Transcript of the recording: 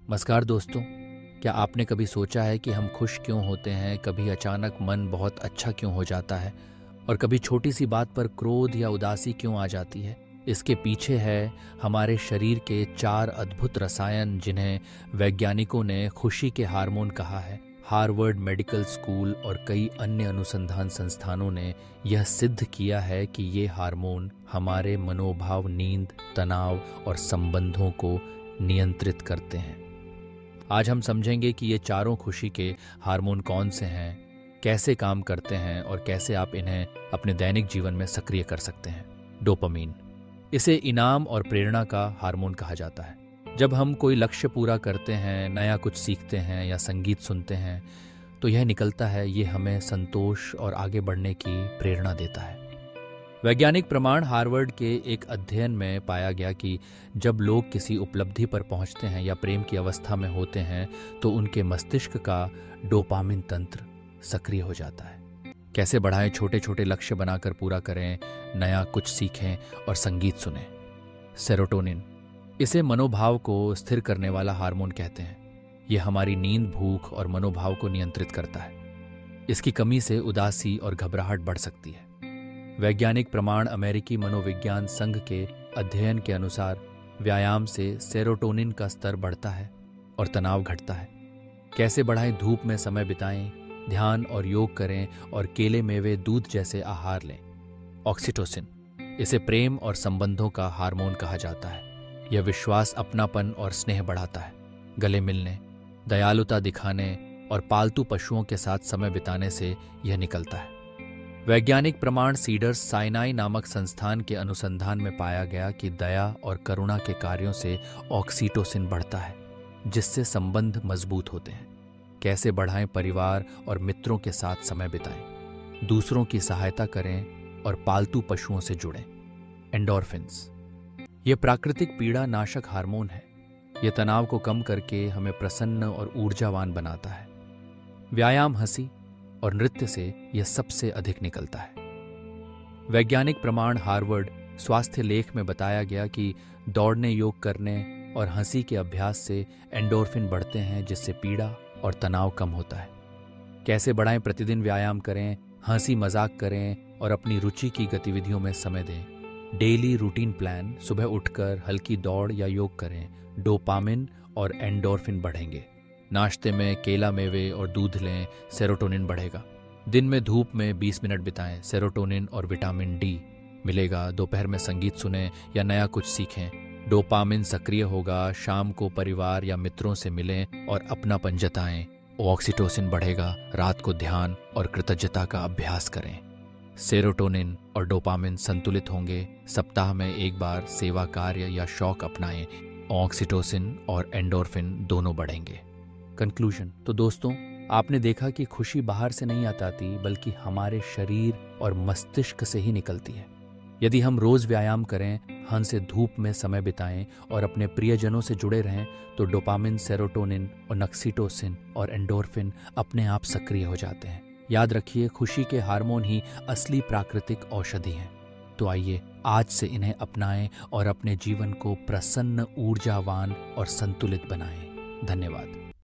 नमस्कार दोस्तों। क्या आपने कभी सोचा है कि हम खुश क्यों होते हैं, कभी अचानक मन बहुत अच्छा क्यों हो जाता है और कभी छोटी सी बात पर क्रोध या उदासी क्यों आ जाती है? इसके पीछे है हमारे शरीर के 4 अद्भुत रसायन जिन्हें वैज्ञानिकों ने खुशी के हार्मोन कहा है। हार्वर्ड मेडिकल स्कूल और कई अन्य अनुसंधान संस्थानों ने यह सिद्ध किया है कि ये हार्मोन हमारे मनोभाव, नींद, तनाव और संबंधों को नियंत्रित करते हैं। आज हम समझेंगे कि ये चारों खुशी के हार्मोन कौन से हैं, कैसे काम करते हैं और कैसे आप इन्हें अपने दैनिक जीवन में सक्रिय कर सकते हैं। डोपामीन, इसे इनाम और प्रेरणा का हार्मोन कहा जाता है। जब हम कोई लक्ष्य पूरा करते हैं, नया कुछ सीखते हैं या संगीत सुनते हैं तो यह निकलता है। ये हमें संतोष और आगे बढ़ने की प्रेरणा देता है। वैज्ञानिक प्रमाण हार्वर्ड के एक अध्ययन में पाया गया कि जब लोग किसी उपलब्धि पर पहुंचते हैं या प्रेम की अवस्था में होते हैं तो उनके मस्तिष्क का डोपामिन तंत्र सक्रिय हो जाता है। कैसे बढ़ाएं? छोटे छोटे लक्ष्य बनाकर पूरा करें, नया कुछ सीखें और संगीत सुनें। सेरोटोनिन, इसे मनोभाव को स्थिर करने वाला हार्मोन कहते हैं। यह हमारी नींद, भूख और मनोभाव को नियंत्रित करता है। इसकी कमी से उदासी और घबराहट बढ़ सकती है। वैज्ञानिक प्रमाण अमेरिकी मनोविज्ञान संघ के अध्ययन के अनुसार व्यायाम से सेरोटोनिन का स्तर बढ़ता है और तनाव घटता है। कैसे बढ़ाएं? धूप में समय बिताएं, ध्यान और योग करें और केले, मेवे, दूध जैसे आहार लें। ऑक्सीटोसिन, इसे प्रेम और संबंधों का हार्मोन कहा जाता है। यह विश्वास, अपनापन और स्नेह बढ़ाता है। गले मिलने, दयालुता दिखाने और पालतू पशुओं के साथ समय बिताने से यह निकलता है। वैज्ञानिक प्रमाण सीडर्स साइनाई नामक संस्थान के अनुसंधान में पाया गया कि दया और करुणा के कार्यों से ऑक्सीटोसिन बढ़ता है, जिससे संबंध मजबूत होते हैं। कैसे बढ़ाएं? परिवार और मित्रों के साथ समय बिताएं, दूसरों की सहायता करें और पालतू पशुओं से जुड़ें। एंडोर्फिन्स, ये प्राकृतिक पीड़ा नाशक हार्मोन है। यह तनाव को कम करके हमें प्रसन्न और ऊर्जावान बनाता है। व्यायाम, हंसी और नृत्य से यह सबसे अधिक निकलता है। वैज्ञानिक प्रमाण हार्वर्ड स्वास्थ्य लेख में बताया गया कि दौड़ने, योग करने और हंसी के अभ्यास से एंडोर्फिन बढ़ते हैं, जिससे पीड़ा और तनाव कम होता है। कैसे बढ़ाएं? प्रतिदिन व्यायाम करें, हंसी मजाक करें और अपनी रुचि की गतिविधियों में समय दें। डेली रूटीन प्लान, सुबह उठकर हल्की दौड़ या योग करें। डोपामिन और एंडोर्फिन बढ़ेंगे। नाश्ते में केला, मेवे और दूध लें, सेरोटोनिन बढ़ेगा। दिन में धूप में 20 मिनट बिताएं, सेरोटोनिन और विटामिन डी मिलेगा। दोपहर में संगीत सुनें या नया कुछ सीखें, डोपामिन सक्रिय होगा। शाम को परिवार या मित्रों से मिलें और अपनापन जताएं, ऑक्सीटोसिन बढ़ेगा। रात को ध्यान और कृतज्ञता का अभ्यास करें। सेरोटोनिन और डोपामिन संतुलित होंगे। सप्ताह में एक बार सेवा कार्य या शौक अपनाएं, ऑक्सीटोसिन और एंडोर्फिन दोनों बढ़ेंगे। कंक्लूजन, तो दोस्तों, आपने देखा कि खुशी बाहर से नहीं आती बल्कि हमारे शरीर और मस्तिष्क से ही निकलती है। यदि हम रोज व्यायाम करें, हंसे, धूप में समय बिताएं और अपने प्रियजनों से जुड़े रहें तो डोपामिन, सेरोटोनिन और ऑक्सीटोसिन और एंडोर्फिन अपने आप सक्रिय हो जाते हैं। याद रखिए, खुशी के हार्मोन ही असली प्राकृतिक औषधि हैं। तो आइए आज से इन्हें अपनाएं और अपने जीवन को प्रसन्न, ऊर्जावान और संतुलित बनाएं। धन्यवाद।